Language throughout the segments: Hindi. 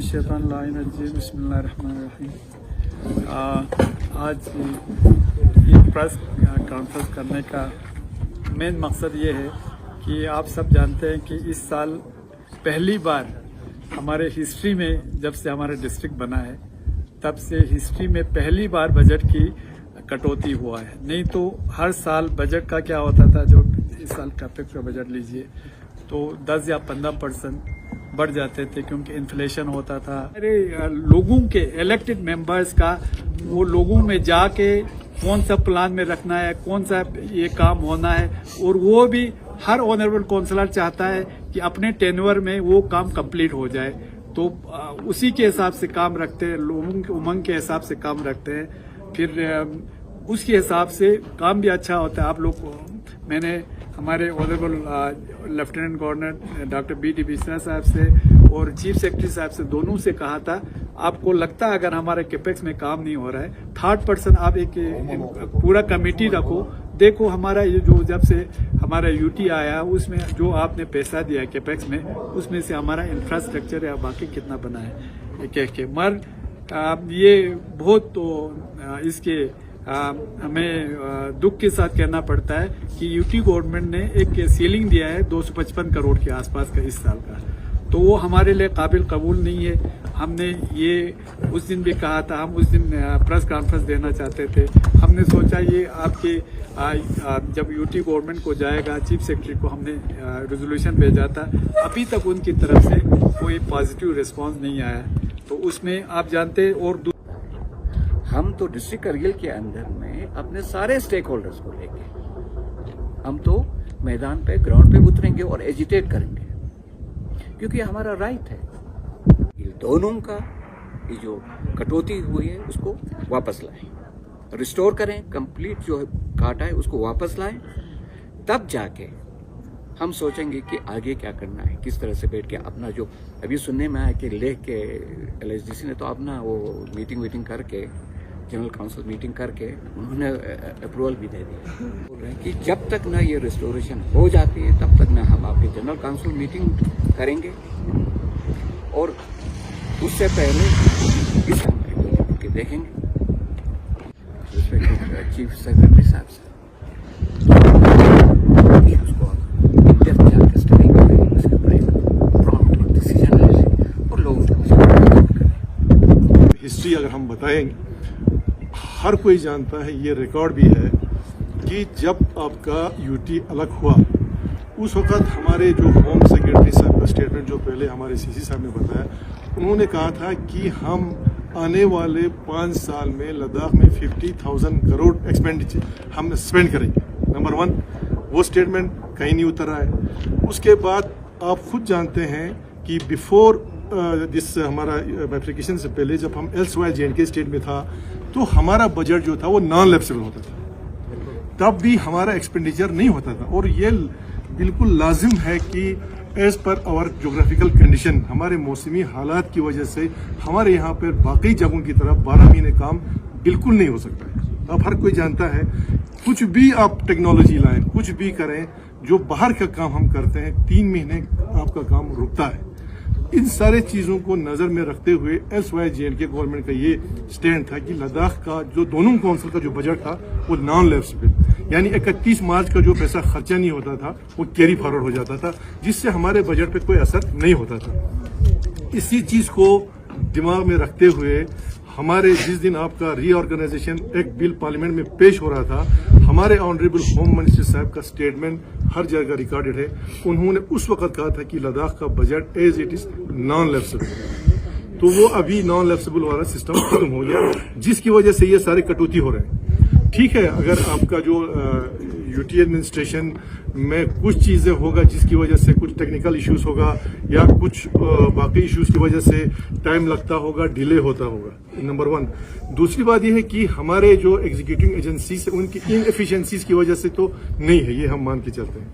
बिस्मिल्लाहिर्रहमानिर्रहीम। आज ये प्रेस कॉन्फ्रेंस करने का मेन मकसद ये है कि आप सब जानते हैं कि इस साल पहली बार हमारे हिस्ट्री में, जब से हमारा डिस्ट्रिक्ट बना है तब से हिस्ट्री में पहली बार बजट की कटौती हुआ है। नहीं तो हर साल बजट का क्या होता था, जो इस साल कैपेक्स का बजट लीजिए तो 10 या 15% बढ़ जाते थे क्योंकि इन्फ्लेशन होता था। अरे लोगों के इलेक्टेड मेंबर्स का वो लोगों में जाके कौन सा प्लान में रखना है, कौन सा ये काम होना है, और वो भी हर ऑनरेबल काउंसलर चाहता है कि अपने टेन्योर में वो काम कंप्लीट हो जाए। तो उसी के हिसाब से काम रखते हैं, लोगों के उमंग के हिसाब से काम रखते हैं, फिर उसके हिसाब से काम भी अच्छा होता है। आप लोग को मैंने हमारे honourable lieutenant governor doctor BD. Mishra साहब से और चीफ सेक्रेटरी साहब से दोनों से कहा था, आपको लगता है अगर हमारे कैपेक्स में काम नहीं हो रहा है, 3rd आप एक पूरा कमेटी रखो, देखो हमारा ये जो जब से हमारा यूटी आया उसमें जो आपने पैसा दिया कैपेक्स में, उसमें से हमारा इंफ्रास्ट्रक्चर या बाकी कितना बना है के मर ये बहुत तो इसके हमें दुख के साथ कहना पड़ता है कि यूटी गवर्नमेंट ने एक सीलिंग दिया है 255 करोड़ के आसपास का इस साल का, तो वो हमारे लिए काबिल कबूल नहीं है। हमने ये उस दिन भी कहा था, हम उस दिन प्रेस कॉन्फ्रेंस देना चाहते थे। हमने सोचा ये आपके जब यूटी गवर्नमेंट को जाएगा, चीफ सेक्रेटरी को हमने रेजोल्यूशन भेजा था, अभी तक उनकी तरफ से कोई पॉजिटिव रिस्पांस नहीं आया। तो उसमें आप जानते हैं, और हम तो डिस्ट्रिक्ट करगिल के अंदर में अपने सारे स्टेक होल्डर्स को लेके हम तो मैदान पे, ग्राउंड पे उतरेंगे और एजिटेट करेंगे, क्योंकि हमारा राइट है। ये दोनों का ये जो कटौती हुई है उसको वापस लाएं, रिस्टोर करें, कंप्लीट जो काटा है उसको वापस लाएं, तब जाके हम सोचेंगे कि आगे क्या करना है, किस तरह से बैठ के अपना जो अभी सुनने में आया कि लेख के LSDC ने तो अपना वो मीटिंग करके, जनरल काउंसिल मीटिंग करके उन्होंने अप्रूवल भी दे दिया। बोल रहे हैं कि जब तक ना ये रिस्टोरेशन हो जाती है तब तक ना हम आपके जनरल काउंसिल मीटिंग करेंगे, और उससे पहले इस के देखेंगे चीफ सेक्रेटरी साहब से उसको और लोगों को हिस्ट्री अगर हम बताएंगे, हर कोई जानता है, ये रिकॉर्ड भी है कि जब आपका यूटी अलग हुआ उस वक्त हमारे जो होम सेक्रेटरी साहब का स्टेटमेंट जो पहले हमारे सीसी साहब ने बताया, उन्होंने कहा था कि हम आने वाले 5 साल में लद्दाख में 50,000 करोड़ एक्सपेंडिचर हम स्पेंड करेंगे। नंबर 1 वो स्टेटमेंट कहीं नहीं उतर रहा है। उसके बाद आप खुद जानते हैं कि बिफोर दिस हमारा एप्लीकेशन से पहले जब हम एल्सवायर J&K स्टेट में था तो हमारा बजट जो था वो नॉन लैप्सेबल होता था, तब भी हमारा एक्सपेंडिचर नहीं होता था। और ये बिल्कुल लाजिम है कि as per hour geographical condition, हमारे मौसमी हालात की वजह से हमारे यहाँ पर बाकी जगहों की तरह 12 महीने काम बिल्कुल नहीं हो सकता है। अब हर कोई जानता है, कुछ भी आप टेक्नोलॉजी लाएं, कुछ भी करें, जो बाहर का काम हम करते हैं 3 महीने आपका काम रुकता है। इन सारे चीजों को नजर में रखते हुए एल्सवायर J&K गवर्नमेंट का ये स्टैंड था कि लद्दाख का जो दोनों काउंसिल का जो बजट था वो नॉन लैप्सेबल, यानी 31 मार्च का जो पैसा खर्चा नहीं होता था वो कैरी फॉरवर्ड हो जाता था, जिससे हमारे बजट पे कोई असर नहीं होता था। इसी चीज को दिमाग में रखते हुए हमारे जिस दिन आपका रीऑर्गेनाइजेशन एक बिल पार्लियामेंट में पेश हो रहा था, हमारे ऑनरेबल होम मिनिस्टर साहब का स्टेटमेंट हर जगह रिकॉर्डेड है। उन्होंने उस वक्त कहा था कि लद्दाख का budget as it is non lapsable, तो वो अभी नॉन लैप्सेबल वाला सिस्टम खत्म हो गया, जिसकी वजह से ये सारे कटौती हो रहे हैं। ठीक है, अगर आपका जो यूटी एडमिनिस्ट्रेशन में कुछ चीजें होगा जिसकी वजह से कुछ टेक्निकल इश्यूज होगा या कुछ बाकी इश्यूज की वजह से टाइम लगता होगा, डिले होता होगा, नंबर 1। दूसरी बात यह है कि हमारे जो एग्जीक्यूटिव एजेंसी से उनकी इनएफिशिएंसीज की वजह से तो नहीं है, ये हम मान के चलते हैं,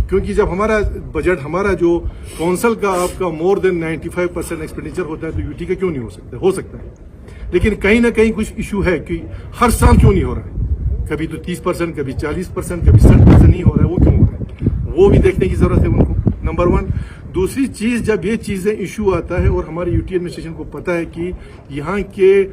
क्योंकि जब हमारा बजट, हमारा जो काउंसिल का आपका मोर देन 95% एक्सपेंडिचर होता है तो यूटी का क्यों नहीं हो सकता? हो सकता है, लेकिन कहीं ना कहीं कुछ इशू है कि हर साल क्यों नहीं हो रहा है। कभी तो 30%, कभी 40%, कभी 60% नहीं हो रहा है, वो क्यों हो रहा है? वो भी देखने की जरूरत है उनको, नंबर 1। दूसरी चीज, जब ये चीजें इशू आता है और हमारे यूटी एडमिनिस्ट्रेशन को पता है कि यहाँ के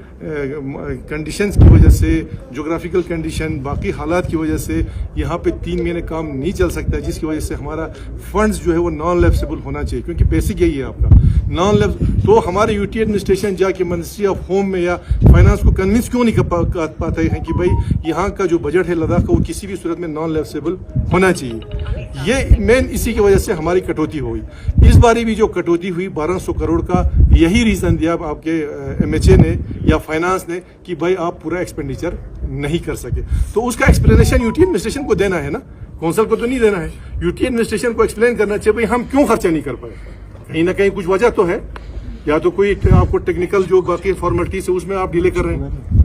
कंडीशंस की वजह से, ज्योग्राफिकल कंडीशन, बाकी हालात की वजह से यहाँ पे 3 महीने काम नहीं चल सकता, जिसकी वजह से हमारा फंड्स जो है वो नॉन लैप्सेबल होना चाहिए, क्योंकि बेसिक यही है आपका नॉन लैप। तो हमारे यूटी एडमिनिस्ट्रेशन जाके मिनिस्ट्री ऑफ होम में या फाइनेंस को कन्विंस क्यों नहीं कर पाते हैं कि भाई यहाँ का जो बजट है लद्दाख का वो किसी भी सूरत में नॉन लैप्सेबल होना चाहिए। ये मेन इसी की वजह से हमारी कटौती हुई। इस बारी भी जो कटौती हुई 1200 करोड़ का, यही रीजन दिया आपके एमएचए ने या फाइनेंस ने कि भाई आप पूरा एक्सपेंडिचर नहीं कर सके। तो उसका एक्सप्लेनेशन यूटी एडमिनिस्ट्रेशन को देना है ना, कौंसल को तो नहीं देना है। यूटी एडमिनिस्ट्रेशन को एक्सप्लेन करना चाहिए भाई हम क्यों खर्चा नहीं कर पाए, कहीं ना कहीं कुछ वजह तो है, या तो कोई आपको टेक्निकल जो बाकी फॉर्मेलिटीज है उसमें आप डिले कर रहे हैं,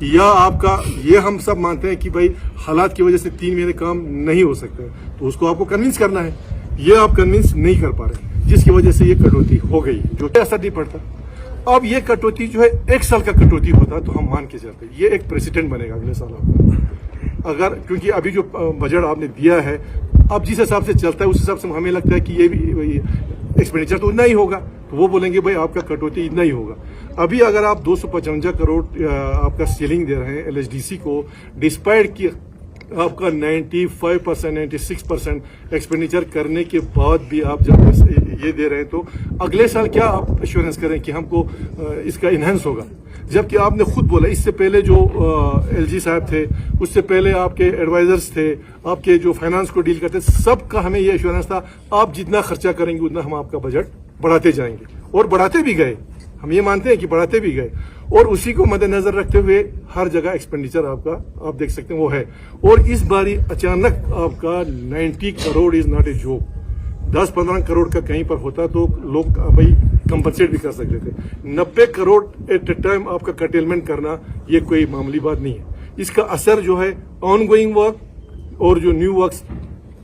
या आपका ये हम सब मानते हैं कि भाई हालात की वजह से 3 महीने काम नहीं हो सकते, तो उसको आपको कन्विंस करना है। ये आप कन्विंस नहीं कर पा रहे, जिसकी वजह से ये कटौती हो गई, जो कि असर नहीं पड़ता। अब ये कटौती जो है 1 साल का कटौती होता तो हम मान के चलते, ये एक प्रेसिडेंट बनेगा अगले साल आपका। अगर क्योंकि अभी जो बजट आपने दिया है, अब जिस हिसाब से चलता है उस हिसाब से हमें लगता है कि ये भी एक्सपेंडिचर तो उतना ही होगा, तो वो बोलेंगे भाई आपका कटौती इतना ही होगा। अभी अगर आप 255 करोड़ आपका सीलिंग दे रहे हैं एलएचडीसी को, डिस्पाइट कि आपका 95%, 96% एक्सपेंडिचर करने के बाद भी आप जब ये दे रहे हैं, तो अगले साल क्या आप एश्योरेंस करें कि हमको इसका इनहेंस होगा। जबकि आपने खुद बोला, इससे पहले जो एलजी साहब थे, उससे पहले आपके एडवाइजर्स थे, आपके जो फाइनेंस को डील करते, सबका हमें ये एश्योरेंस था आप जितना खर्चा करेंगे उतना हम आपका बजट बढ़ाते जाएंगे, और बढ़ाते भी गए। हम ये मानते हैं कि बढ़ाते भी गए, और उसी को मद्देनजर रखते हुए हर जगह एक्सपेंडिचर आपका आप देख सकते हैं वो है। और इस बारी अचानक आपका 90 crore is not a joke. 10-15 crore का कहीं पर होता तो लोग भाई कंपनसेट भी कर सकते थे। 90 करोड़ एट ए टाइम आपका कर्टेलमेंट करना ये कोई मामूली बात नहीं है। इसका असर जो है ऑन गोइंग वर्क और जो न्यू वर्क्स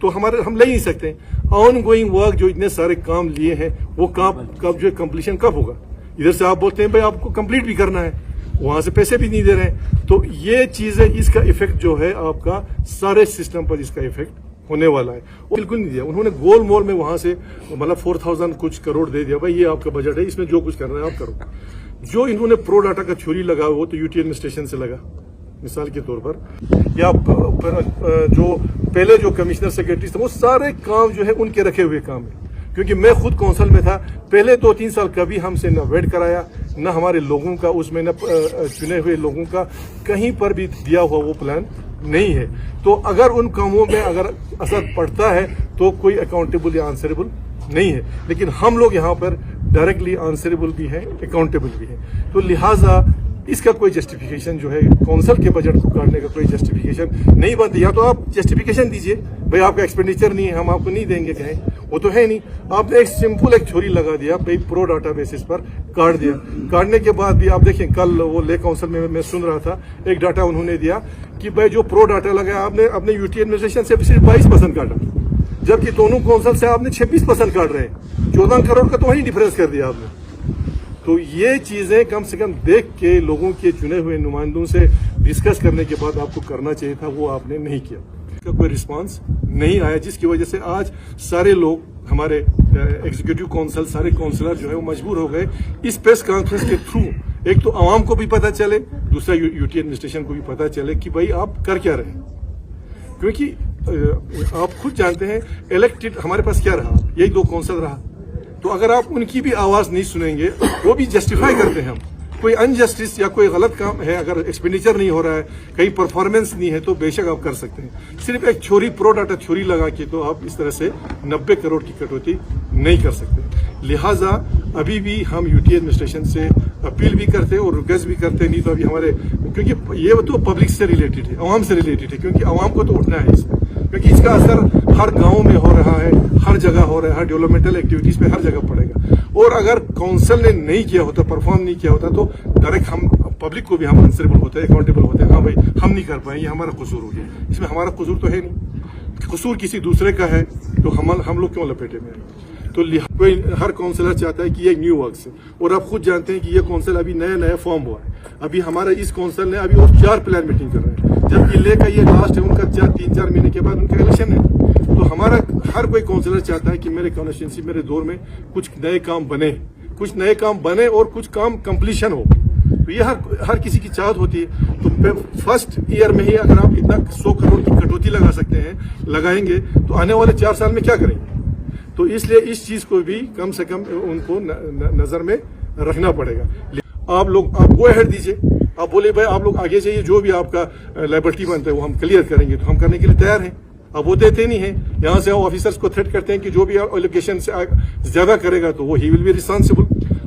तो हमारे हम ले ही नहीं सकते। ऑन गोइंग वर्क जो इतने सारे काम लिए हैं वो काम कब जो कंप्लीशन कब होगा। इधर से आप बोलते हैं भाई आपको कंप्लीट भी करना है, वहां से पैसे भी नहीं दे रहे हैं। तो ये चीजें, इसका इफेक्ट जो है आपका सारे सिस्टम पर इसका इफेक्ट होने वाला है। वो बिल्कुल नहीं दिया उन्होंने, गोल मोल में वहां से मतलब 4000 कुछ करोड़ दे दिया, भाई ये आपका बजट है, इसमें जो कुछ करना है आप करो। जो इन्होंने प्रो डाटा का थ्योरी लगा वो तो यूटी एडमिनिस्ट्रेशन से लगा, मिसाल के तौर पर, या जो पहले जो कमिश्नर सेक्रेटरी थे वो सारे काम जो है उनके रखे हुए काम है। क्योंकि मैं खुद कौंसल में था, पहले 2-3 साल कभी हमसे न वेट कराया, न हमारे लोगों का उसमें, न चुने हुए लोगों का कहीं पर भी दिया हुआ वो प्लान नहीं है। तो अगर उन कामों में अगर असर पड़ता है तो कोई अकाउंटेबल या आंसरेबल नहीं है। लेकिन हम लोग यहाँ पर डायरेक्टली आंसरेबल भी हैं, अकाउंटेबल भी हैं। तो लिहाजा इसका कोई जस्टिफिकेशन जो है कौंसल के बजट को काटने का कोई जस्टिफिकेशन नहीं बनती। या तो आप जस्टिफिकेशन दीजिए भाई आपका एक्सपेंडिचर नहीं है, हम आपको नहीं देंगे, कहें वो तो है नहीं। आपने एक सिंपल एक थ्योरी लगा दिया भाई, प्रो डाटा बेसिस पर काट दिया। काटने के बाद भी आप देखें, कल वो ले काउंसिल में मैं सुन रहा था, एक डाटा उन्होंने दिया कि भाई जो प्रो डाटा लगाया आपने अपने यूटी एडमिनिस्ट्रेशन से सिर्फ 22% काटा, जबकि दोनों काउंसिल से आपने 26% काट रहे हैं। 14 करोड़ का तो वही डिफरेंस कर दिया आपने। तो ये चीजें कम से कम देख के लोगों के चुने हुए नुमाइंदों से डिस्कस करने के बाद आपको करना चाहिए था, वो आपने नहीं किया। इसका कोई रिस्पांस नहीं आया, जिसकी वजह से आज सारे लोग, हमारे एग्जीक्यूटिव काउंसिल, सारे काउंसिलर जो है वो मजबूर हो गए इस प्रेस कॉन्फ्रेंस के थ्रू, एक तो आवाम को भी पता चले, दूसरा यूटी एडमिनिस्ट्रेशन को भी पता चले कि भाई आप कर क्या रहे हैं। क्योंकि आप खुद जानते हैं इलेक्टेड हमारे पास क्या रहा, यही 2 काउंसिल रहा। तो अगर आप उनकी भी आवाज नहीं सुनेंगे, वो भी जस्टिफाई करते हैं हम, कोई अनजस्टिस या कोई गलत काम है, अगर एक्सपेंडिचर नहीं हो रहा है, कहीं परफॉर्मेंस नहीं है, तो बेशक आप कर सकते हैं। सिर्फ एक थ्योरी, प्रो डाटा थ्योरी लगा के तो आप इस तरह से 90 करोड़ की कटौती नहीं कर सकते। लिहाजा अभी भी हम यूटी एडमिनिस्ट्रेशन से अपील भी करते और रिक्वेस्ट भी करते, नहीं तो अभी हमारे, क्योंकि ये तो पब्लिक से रिलेटेड है, आवाम से रिलेटेड है, क्योंकि आवाम को तो उठना है इसमें, क्योंकि इसका असर हर गांव में हो रहा है, हर जगह हो रहा है, हर डेवलपमेंटल एक्टिविटीज पे हर जगह पड़ेगा। और अगर काउंसिल ने नहीं किया होता, परफॉर्म नहीं किया होता, तो डायरेक्ट हम पब्लिक को भी हम आंसरेबल होते हैं, अकाउंटेबल होते हैं। हाँ भाई हम नहीं कर पाए, ये हमारा कसूर हो गया। इसमें हमारा कसूर तो है नहीं, कसूर किसी दूसरे का है, तो हम लोग क्यों लपेटे में आए। तो कोई हर काउंसिलर चाहता है कि ये न्यू वर्क्स है, और आप खुद जानते हैं कि ये काउंसिल अभी नया फॉर्म हुआ है। अभी हमारा इस काउंसिल ने अभी और 4 प्लान मीटिंग कर रहे हैं, जबकि ले का ये लास्ट है उनका, 3-4 महीने के बाद उनका इलेक्शन है। तो हमारा हर कोई काउंसलर चाहता है कि मेरे कॉन्स्टिट्यूंसी मेरे दौर में कुछ नए काम बने और कुछ काम कंप्लीशन हो। तो ये हर किसी की चाहत होती है। तो फर्स्ट ईयर में ही अगर आप इतना 100 करोड़ की कटौती लगाएंगे तो आने वाले 4 साल में क्या करेंगे? तो इसलिए इस चीज को भी कम से कम उनको नजर में रखना पड़ेगा। आप गो अहेड दीजिए, आप बोले भाई आप लोग आगे जाइए, जो भी आपका लायबिलिटी बनता है वो हम क्लियर करेंगे, तो हम करने के लिए तैयार हैं। अब वो देते नहीं है, यहाँ से ऑफिसर्स को थ्रेट करते हैं कि जो भी एलोकेशन से ज्यादा करेगा तो वो ही विल बी रिस्पॉन्सिबल।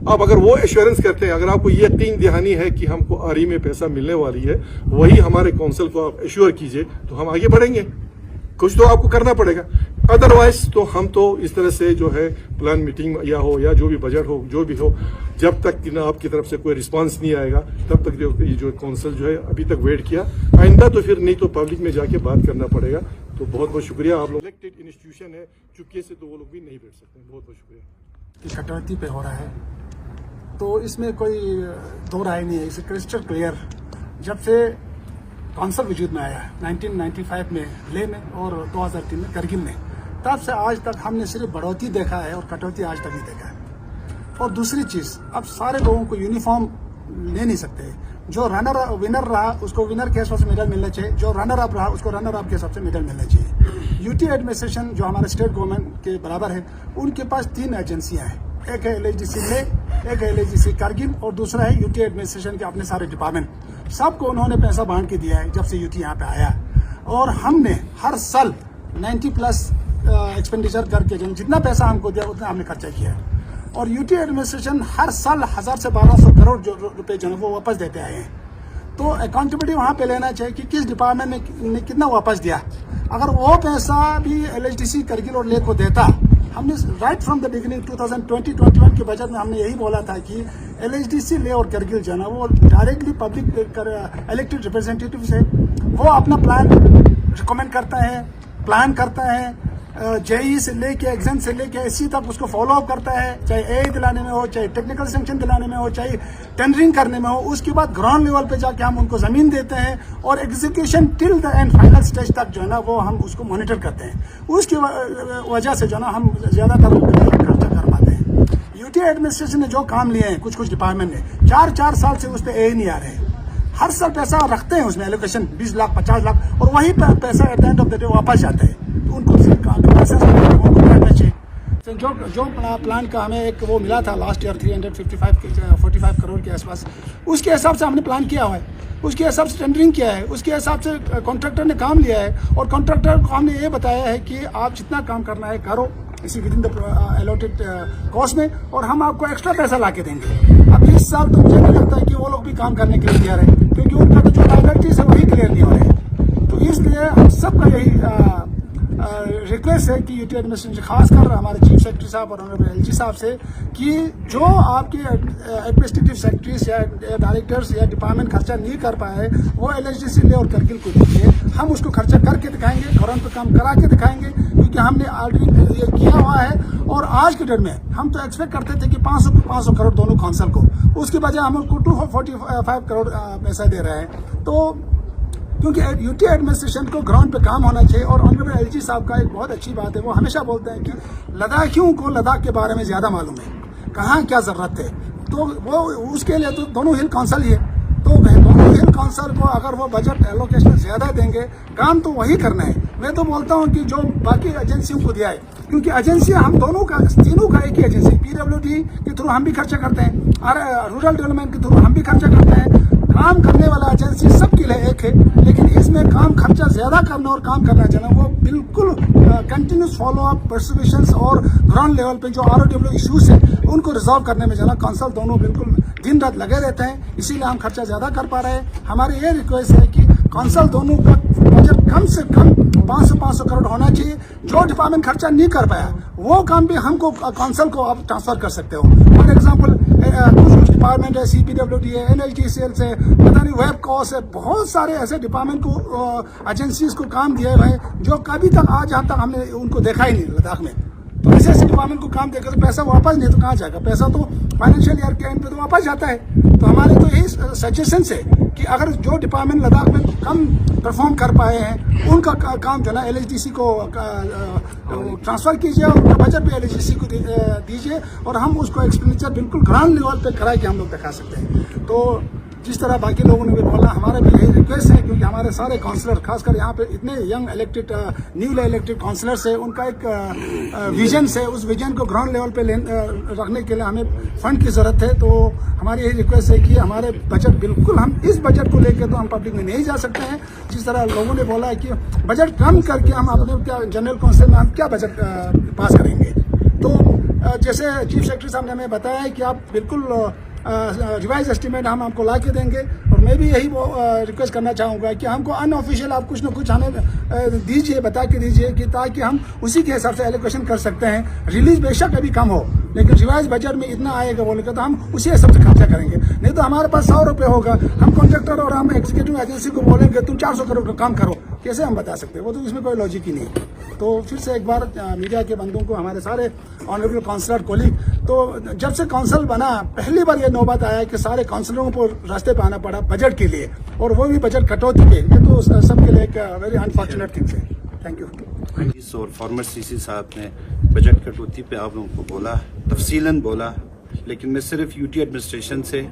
आप अगर वो एश्योरेंस करते हैं, अगर आपको ये यकीन दहानी है कि हमको आरी में पैसा मिलने वाली है, वही हमारे काउंसिल को आप एश्योर कीजिए, तो हम आगे बढ़ेंगे। कुछ तो आपको करना पड़ेगा, अदरवाइज तो हम तो इस तरह से जो है प्लान मीटिंग या जो भी बजट हो, जो भी हो, जब तक कि ना आपकी तरफ से कोई रिस्पांस नहीं आएगा तब तक जो काउंसिल जो है अभी तक वेट किया, आइंदा तो फिर नहीं तो पब्लिक में जाके बात करना पड़ेगा। तो बहुत बहुत शुक्रिया। आप लोग इलेक्टेड इंस्टीट्यूशन है, चुपके से तो वो लोग भी नहीं बैठ सकते। बहुत बहुत शुक्रिया। कटौती पे हो रहा है तो इसमें कोई दो राय नहीं है, इसे क्रिस्टल क्लियर। जब से काउंसिल वजूद में आया 1995 में लेह में और 2003 में करगिल में, तब से आज तक हमने सिर्फ बढ़ोतरी देखा है और कटौती आज तक नहीं देखा है। और दूसरी चीज, अब सारे लोगों को यूनिफॉर्म ले नहीं सकते। जो विनर रहा उसको विनर के हिसाब से मेडल मिलना चाहिए, जो रनर अप रहा उसको रनर अप के हिसाब से मेडल मिलना चाहिए। यूटी एडमिनिस्ट्रेशन जो हमारे स्टेट गवर्नमेंट के बराबर है, उनके पास 3 एजेंसियां हैं, एक है LHDC लेह, एक है LHDC करगिल और दूसरा है यूटी एडमिनिस्ट्रेशन के अपने सारे डिपार्टमेंट। सबको उन्होंने पैसा बांट के दिया है जब से यूटी यहाँ पे आया। और हमने हर साल 90+ एक्सपेंडिचर करके जितना पैसा हमको दिया उतना हमने खर्चा किया है। और यूटी एडमिनिस्ट्रेशन हर साल 1000 से 1200 करोड़ रुपए जो है वो वापस देते आए हैं। तो अकाउंटेबिलिटी वहाँ पे लेना चाहिए कि किस डिपार्टमेंट ने कितना वापस दिया। अगर वो पैसा भी LHDC करगिल और लेह को देता, हमने राइट फ्रॉम द बिगिनिंग 2020-21 के बजट में हमने यही बोला था कि LHDC लेह और करगिल जो है ना वो डायरेक्टली पब्लिक इलेक्टेड रिप्रेजेंटेटिव से वो अपना प्लान रिकमेंड करता है, प्लान करता है, JEE से लेके एग्जाम से लेके SC तक उसको फॉलो अप करता है, चाहे AA दिलाने में हो, चाहे टेक्निकल सैंक्शन दिलाने में हो, चाहे टेंडरिंग करने में हो। उसके बाद ग्राउंड लेवल पे जाके हम उनको जमीन देते हैं और execution till the end final stage तक जो है ना वो हम उसको मॉनिटर करते हैं। उसकी वजह से जो है ना हम ज्यादातर खर्चा कर पाते हैं। यूटी एडमिनिस्ट्रेशन ने जो काम लिए हैं कुछ डिपार्टमेंट ने 4 साल से उस पर AA नहीं आ रहे हैं। हर साल पैसा रखते हैं उसमें एलोकेशन 20 लाख 50 लाख और वही पैसा at the end of the day वापस जाता है। तो उनको करना चाहिए। जो प्लान का हमें एक वो मिला था लास्ट ईयर 345 करोड़ के आसपास, उसके हिसाब से हमने प्लान किया हुआ है, उसके हिसाब से टेंडरिंग किया है, उसके हिसाब से कॉन्ट्रैक्टर ने काम लिया है और कॉन्ट्रैक्टर को हमने ये बताया है कि आप जितना काम करना है करो इसी with in the allotted cost में, और हम आपको एक्स्ट्रा पैसा ला के देंगे। अब इस साल तो मुझे नहीं लगता है कि वो लोग भी काम करने के लिए तैयार है, क्योंकि उनका तो जो लायबिलिटीज है वही क्लियर नहीं हो रहे हैं। तो इसलिए हम सबका यही रिक्वेस्ट है कि यूटी एडमिनिस्ट्रेशन खासकर हमारे चीफ सेक्रेटरी साहब और ऑनरेबल LG साहब से कि जो आपके एडमिनिस्ट्रेटिव सेक्रेटरीज या डायरेक्टर्स या डिपार्टमेंट खर्चा नहीं कर पाए वो LHDC लेह और करगिल को दीजिए, हम उसको खर्चा करके दिखाएंगे, ग्राउंड पर काम करा के दिखाएंगे, क्योंकि हमने ऑलरेडी ये किया हुआ है। और आज के डेट में हम तो एक्सपेक्ट करते थे कि 500 करोड़ दोनों काउंसिल को, उसकी बजाय हम उसको 245 करोड़ पैसा दे रहे हैं। तो क्योंकि यूटी एडमिनिस्ट्रेशन को ग्राउंड पे काम होना चाहिए। और ऑनरेबल LG साहब का एक बहुत अच्छी बात है, वो हमेशा बोलते हैं कि लद्दाखियों को लद्दाख के बारे में ज्यादा मालूम है, कहाँ क्या जरूरत है। तो वो उसके लिए तो दोनों हिल काउंसिल ही है, तो दोनों हिल काउंसिल को अगर वो बजट एलोकेशन ज्यादा देंगे, काम तो वही करना है। मैं तो बोलता हूँ कि जो बाकी एजेंसियों को दिया है, क्योंकि एजेंसियां हम दोनों का तीनों का एक ही एजेंसी, PWD के थ्रू हम भी खर्चा करते हैं और रूरल डेवलपमेंट के थ्रू हम भी खर्चा करते हैं। काम करने वाला एजेंसी सबके लिए एक है, लेकिन इसमें काम खर्चा ज्यादा करना और काम करना चाहिए वो बिल्कुल कंटिन्यूस फॉलो अप परसिक्यूशंस और ग्राउंड लेवल पे जो ROW इश्यूज है उनको रिजॉल्व करने में जाना काउंसिल दोनों बिल्कुल दिन रात लगे रहते हैं, इसीलिए हम खर्चा ज्यादा कर पा रहे हैं। हमारी ये रिक्वेस्ट है कि काउंसिल दोनों का बजट कम से कम 500 करोड़ होना चाहिए। जो डिपार्टमेंट खर्चा नहीं कर पाया वो काम भी हमको काउंसिल को आप ट्रांसफर कर सकते हो। फॉर एग्जाम्पल कुछ डिपार्टमेंट है, CPWD है, NHDCL से, पता नहीं वेब कॉस है, बहुत सारे ऐसे डिपार्टमेंट को एजेंसीज को काम दिए हुए हैं जो कभी तक आज यहाँ तक हमने उनको देखा ही नहीं लद्दाख में। तो ऐसे डिपार्टमेंट को काम देकर तो पैसा वापस नहीं तो कहाँ जाएगा, पैसा तो फाइनेंशियल ईयर के एंड पे तो वापस जाता है। तो हमारे तो यही सजेशन है कि अगर जो डिपार्टमेंट लद्दाख में कम परफॉर्म कर पाए हैं उनका काम जो है ना LHDC को ट्रांसफर कीजिए और बजट पे LHDC को दीजिए और हम उसको एक्सपेंडिचर बिल्कुल ग्राउंड लेवल पे कराए कि हम लोग दिखा सकते हैं। तो जिस तरह बाकी लोगों ने भी बोला, हमारा भी यही रिक्वेस्ट है, क्योंकि हमारे सारे काउंसलर खासकर यहाँ पे इतने young elected newly elected councillors है, उनका एक विजन है, उस विजन को ग्राउंड लेवल पे रखने के लिए हमें फंड की जरूरत है। तो हमारी यही रिक्वेस्ट है कि हमारे बजट बिल्कुल, हम इस बजट को लेकर तो हम पब्लिक में नहीं जा सकते हैं। जिस तरह लोगों ने बोला है कि बजट कम करके हम अपने क्या जनरल काउंसिल में हम क्या बजट पास करेंगे। तो जैसे चीफ सेक्रेटरी साहब ने हमें बताया है कि आप बिल्कुल रिवाइज एस्टीमेट हम आपको ला के देंगे, और मैं भी यही रिक्वेस्ट करना चाहूँगा कि हमको अनऑफिशियल आप कुछ न कुछ हमें दीजिए, बता के दीजिए, कि ताकि हम उसी के हिसाब से एलोकेशन कर सकते हैं। रिलीज बेशक अभी कम हो, लेकिन रिवाइज बजट में इतना आएगा बोलेगा तो हम उसी हिसाब से खर्चा करेंगे। नहीं तो हमारे पास 100 रुपये होगा, हम कॉन्ट्रैक्टर और हम एग्जीक्यूटिव एजेंसी को बोलेंगे तुम 400 करोड़ का काम करो, कैसे हम बता सकते हैं? वो तो इसमें कोई लॉजिक ही नहीं। तो फिर से एक बार मीडिया के बंधुओं को, हमारे सारे ऑनरेबल काउंसलर कोलीग, तो जब से काउंसिल बना पहली बार ये नौबत आया कि सारे काउंसलरों को रास्ते पे आना पड़ा बजट के लिए, और वो भी बजट कटौती पे, तो सबके लिए एक वेरी अनफॉर्चुनेट थिंग है। Thank you. और फॉर्मर सीसी साहब ने बजट कटौती पे आप लोगों को बोला, तफसीलन बोला, लेकिन मैं सिर्फ यूटी एडमिनिस्ट्रेशन से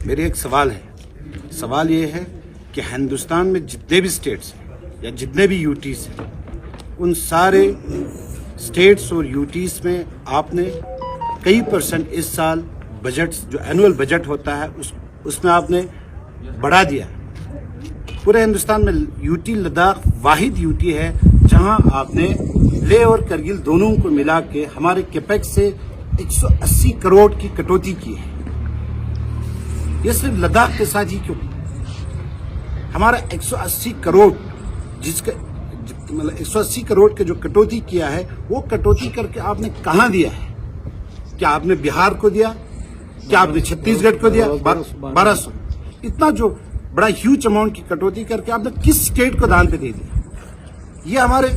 मेरे एक सवाल है। सवाल ये है कि हिंदुस्तान में जितने भी स्टेट्स हैं या जितने भी यूटीज हैं, उन सारे स्टेट्स और यूटीज में आपने कई % इस साल बजट, जो एनुअल बजट होता है उसमें आपने बढ़ा दिया। पूरे हिंदुस्तान में यूटी लद्दाख वाहिद यूटी है जहां आपने लेह और करगिल दोनों को मिला के हमारे कैपेक्स से 180 करोड़ की कटौती की है। ये सिर्फ लद्दाख के साथ ही क्यों? हमारा 180 करोड़, जिसका मतलब 180 करोड़ के जो कटौती किया है, वो कटौती करके आपने कहां दिया है? क्या आपने बिहार को दिया? क्या आपने छत्तीसगढ़ को दिया? 1200। इतना जो बड़ा ह्यूज अमाउंट की कटौती करके आपने किस स्टेट को दान पे दे दिया? ये हमारे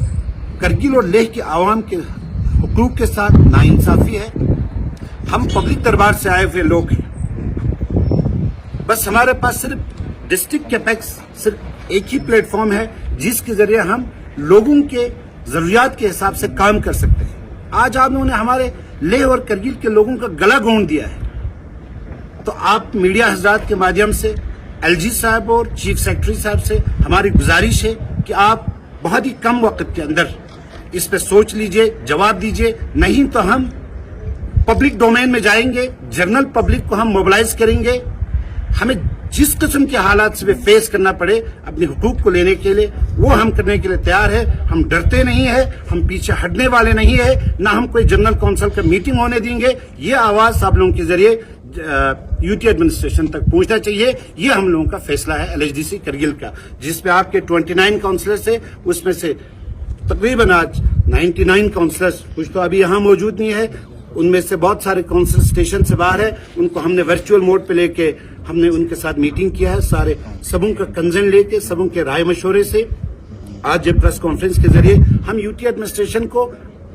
करगिल और लेह के आवाम के हुकूक के साथ नाइंसाफी है। हम पब्लिक दरबार से आए हुए लोग हैं, बस हमारे पास सिर्फ डिस्ट्रिक्ट कैपेक्स, सिर्फ एक ही प्लेटफॉर्म है जिसके जरिए हम लोगों के जरूरियात के हिसाब से काम कर सकते हैं। आज आप लोगों ने हमारे लेह और करगिल के लोगों का गला घोंट दिया है। तो आप मीडिया हजरात के माध्यम से LG साहब और चीफ सेक्रेटरी साहब से हमारी गुजारिश है कि आप बहुत ही कम वक्त के अंदर इस पे सोच लीजिए, जवाब दीजिए, नहीं तो हम पब्लिक डोमेन में जाएंगे, जनरल पब्लिक को हम मोबिलाइज करेंगे। हमें जिस किस्म के हालात से भी फेस करना पड़े अपने हुकूक को लेने के लिए, वो हम करने के लिए तैयार है। हम डरते नहीं है, हम पीछे हटने वाले नहीं है, ना हम कोई जनरल काउंसिल का मीटिंग होने देंगे। ये आवाज आप लोगों के जरिए यूटी एडमिनिस्ट्रेशन तक पहुंचना चाहिए। ये हम लोगों का फैसला है LHDC करगिल का, जिसपे आपके 29 काउंसलर्स है, उसमें से तकरीबन आज 99 काउंसलर्स, कुछ तो अभी यहाँ मौजूद नहीं है, उनमें से बहुत सारे काउंसिल स्टेशन से बाहर है। उनको हमने वर्चुअल मोड पे लेके हमने उनके साथ मीटिंग किया है, सारे सबों का कंसर्न लेके, सबों के राय मशवरे से। आज ये प्रेस कॉन्फ्रेंस के जरिए हम यूटी एडमिनिस्ट्रेशन को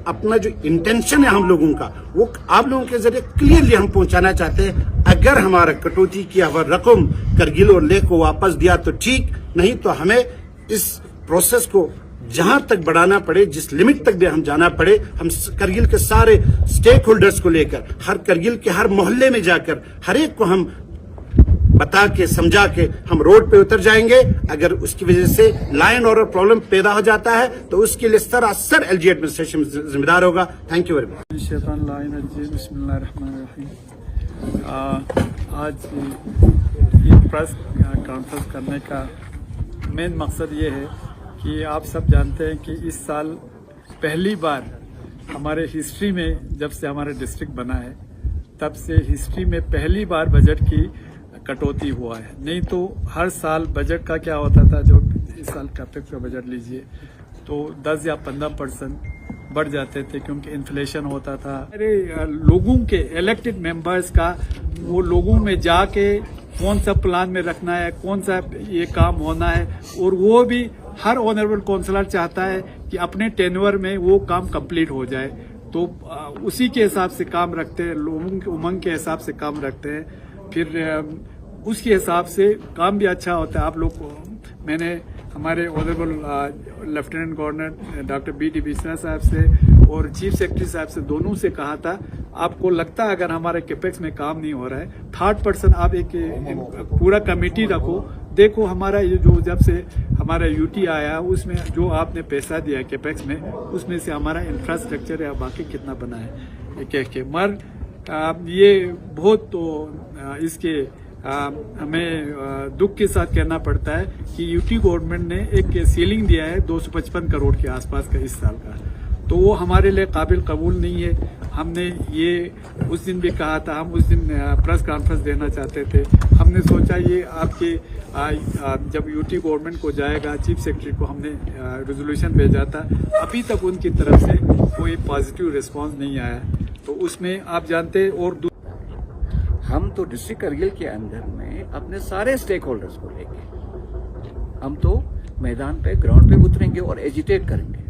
अपना जो इंटेंशन है हम लोगों का, वो आप लोगों के जरिए क्लियरली हम पहुंचाना चाहते हैं। अगर हमारा कटौती किया हुआ रकम करगिल और लेह को वापस दिया तो ठीक, नहीं तो हमें इस प्रोसेस को जहां तक बढ़ाना पड़े, जिस लिमिट तक भी हम जाना पड़े, हम करगिल के सारे स्टेक होल्डर्स को लेकर, हर करगिल के हर मोहल्ले में जाकर हर एक को हम बता के समझा के हम रोड पे उतर जाएंगे। अगर उसकी वजह से लॉ एंड ऑर्डर प्रॉब्लम पैदा हो जाता है तो उसके लिए सरासर LG एडमिनिस्ट्रेशन जिम्मेदार होगा। Thank you very much. आज ये प्रेस कॉन्फ्रेंस करने का मेन मकसद ये है कि आप सब जानते हैं कि इस साल पहली बार हमारे हिस्ट्री में, जब से हमारा डिस्ट्रिक्ट बना है तब से हिस्ट्री में पहली बार बजट की कटौती हुआ है। नहीं तो हर साल बजट का क्या होता था, जो इस साल कैपेक्स का बजट लीजिए तो 10 या 15% बढ़ जाते थे, क्योंकि इन्फ्लेशन होता था। अरे लोगों के इलेक्टेड मेंबर्स का, वो लोगों में जाके कौन सा प्लान में रखना है, कौन सा ये काम होना है, और वो भी हर ऑनरेबल काउंसलर चाहता है कि अपने टेन्योर में वो काम कंप्लीट हो जाए। तो उसी के हिसाब से काम रखते हैं, लोगों के उमंग के हिसाब से काम रखते हैं। फिर उसके हिसाब से काम भी अच्छा होता है। आप लोग को मैंने हमारे honourable lieutenant governor doctor B D Bishra साहब से और चीफ सेक्रेटरी साहब से दोनों से कहा था, आपको लगता है अगर हमारे कैपेक्स में काम नहीं हो रहा है, थर्ड पर्सन आप एक पूरा कमेटी रखो, देखो हमारा ये जो जब से हमारा यूटी आया उसमें जो आपने पैसा दिया कैपेक्स में, उसमें से हमारा इंफ्रास्ट्रक्चर या बाकी कितना बना है कह के मर ये बहुत तो इसके हमें दुख के साथ कहना पड़ता है कि यूटी गवर्नमेंट ने एक सीलिंग दिया है 255 करोड़ के आसपास का इस साल का, तो वो हमारे लिए काबिल कबूल नहीं है। हमने ये उस दिन भी कहा था, हम उस दिन प्रेस कॉन्फ्रेंस देना चाहते थे। हमने सोचा ये आपके जब यूटी गवर्नमेंट को जाएगा, चीफ सेक्रेटरी को हमने रेजोल्यूशन भेजा था, अभी तक उनकी तरफ से कोई पॉजिटिव रिस्पांस नहीं आया। तो उसमें आप जानते और हम तो डिस्ट्रिक्ट करगिल के अंदर में अपने सारे स्टेक होल्डर्स को लेके हम तो मैदान पे ग्राउंड पे उतरेंगे और एजिटेट करेंगे,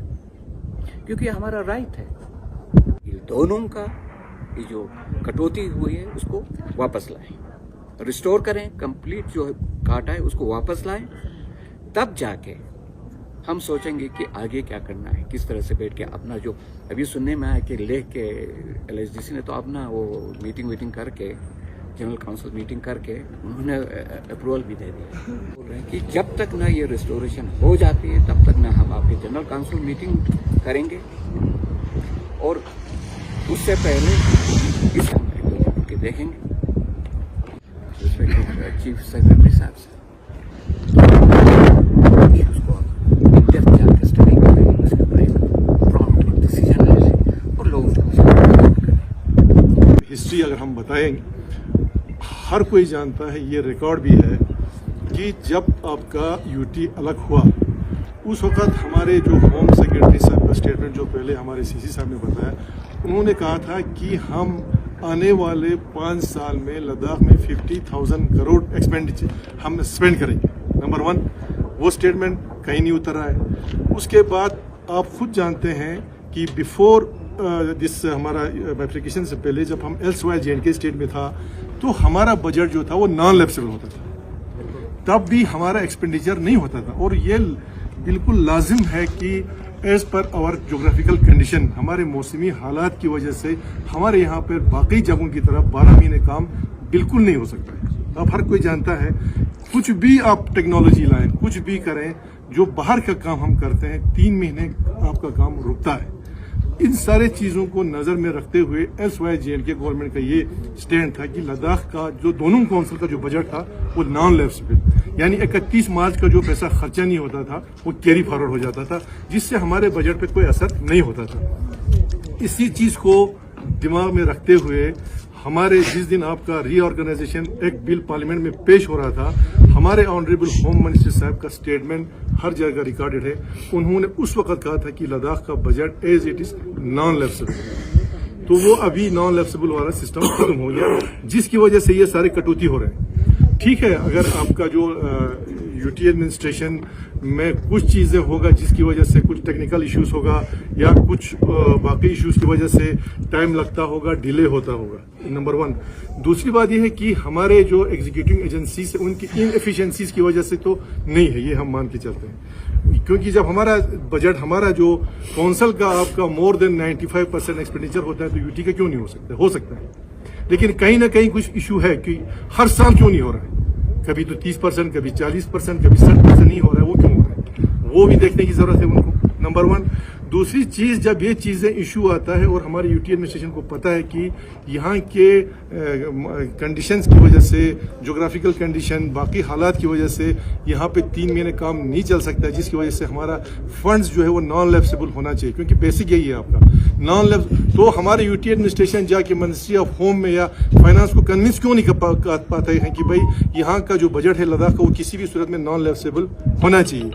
क्योंकि हमारा राइट है। ये दोनों का ये जो कटौती हुई है उसको वापस लाएं, रिस्टोर करें, कंप्लीट जो काटा है उसको वापस लाएं, तब जाके हम सोचेंगे कि आगे क्या करना है, किस तरह से बैठ के अपना जो अभी सुनने में आया कि लेख के LSDC ने तो अपना वो मीटिंग करके जनरल काउंसिल मीटिंग करके उन्होंने अप्रूवल भी दे दिया। बोल रहे हैं कि जब तक ना ये रिस्टोरेशन हो जाती है तब तक ना हम आपकी जनरल काउंसिल मीटिंग करेंगे, और उससे पहले इस हमारे को देखेंगे चीफ सेक्रेटरी साहब से उसको डेप्थ जाकर स्टडी करें, उसके ऊपर एक प्रॉम्प्ट डिसीजन ले लें और लोगों को हिस्ट्री अगर हम बताएंगे, हर कोई जानता है, ये रिकॉर्ड भी है कि जब आपका यूटी अलग हुआ उस वक्त हमारे जो होम सेक्रेटरी साहब का स्टेटमेंट जो पहले हमारे सीसी साहब ने बताया, उन्होंने कहा था कि हम आने वाले 5 साल में लद्दाख में 50,000 करोड़ एक्सपेंडिचर हम स्पेंड करेंगे। नंबर 1 वो स्टेटमेंट कहीं नहीं उतर रहा है। उसके बाद आप खुद जानते हैं कि बिफोर दिस हमारा एप्लीकेशन से पहले जब हम एल्सवायर J&K स्टेट में था तो हमारा बजट जो था वो नॉन लैप्सेबल होता था, तब भी हमारा एक्सपेंडिचर नहीं होता था। और ये बिल्कुल लाजिम है कि as per hour geographical condition, हमारे मौसमी हालात की वजह से हमारे यहाँ पर बाकी जगहों की तरफ 12 महीने काम बिल्कुल नहीं हो सकता है। अब हर कोई जानता है, कुछ भी आप टेक्नोलॉजी लाएं, कुछ भी करें, जो बाहर का काम हम करते हैं 3 महीने आपका काम रुकता है। इन सारे चीज़ों को नज़र में रखते हुए एल्सवायर J&K गवर्नमेंट का ये स्टैंड था कि लद्दाख का जो दोनों काउंसिल का जो बजट था वो नॉन लैप्सेबल, यानी 31 मार्च का जो पैसा खर्चा नहीं होता था वो कैरी फॉरवर्ड हो जाता था, जिससे हमारे बजट पे कोई असर नहीं होता था। इसी चीज़ को दिमाग में रखते हुए हमारे जिस दिन आपका रीऑर्गेनाइजेशन एक बिल पार्लियामेंट में पेश हो रहा था, हमारे ऑनरेबल होम मिनिस्टर साहब का स्टेटमेंट हर जगह रिकॉर्डेड है। उन्होंने उस वक्त कहा था कि लद्दाख का budget as it is non lapsable, तो वो अभी नॉन लैप्सेबल वाला सिस्टम खत्म हो गया, जिसकी वजह से ये सारे कटौती हो रहे हैं। ठीक है, अगर आपका जो यूटी एडमिनिस्ट्रेशन में कुछ चीज़ें होगा जिसकी वजह से कुछ टेक्निकल इश्यूज होगा या कुछ बाकी इश्यूज की वजह से टाइम लगता होगा, डिले होता होगा, नंबर 1। दूसरी बात यह है कि हमारे जो एग्जीक्यूटिव एजेंसी से उनकी इनएफिशिएंसीज की वजह से तो नहीं है, ये हम मान के चलते हैं। क्योंकि जब हमारा बजट, हमारा जो काउंसिल का आपका मोर देन 95% एक्सपेंडिचर होता है तो यूटी का क्यों नहीं हो सकता? हो सकता है, लेकिन कहीं ना कहीं कुछ इशू है कि हर साल क्यों नहीं हो रहा है। कभी तो 30%, कभी 40%, कभी 60% नहीं हो रहा है, वो क्यों हो रहा है? वो भी देखने की जरूरत है उनको, नंबर 1। दूसरी चीज, जब ये चीजें इशू आता है और हमारे यूटी एडमिनिस्ट्रेशन को पता है कि यहाँ के कंडीशंस की वजह से, ज्योग्राफिकल कंडीशन, बाकी हालात की वजह से यहाँ पे 3 महीने काम नहीं चल सकता है, जिसकी वजह से हमारा फंड्स जो है वो नॉन लैप्सेबल होना चाहिए, क्योंकि बेसिक यही है आपका नॉन लैप। तो हमारे यूटी एडमिनिस्ट्रेशन जाके मिनिस्ट्री ऑफ होम में या फाइनेंस को कन्विंस क्यों नहीं कर पाते हैं कि भाई यहाँ का जो बजट है लद्दाख का वो किसी भी सूरत में नॉन लैप्सेबल होना चाहिए।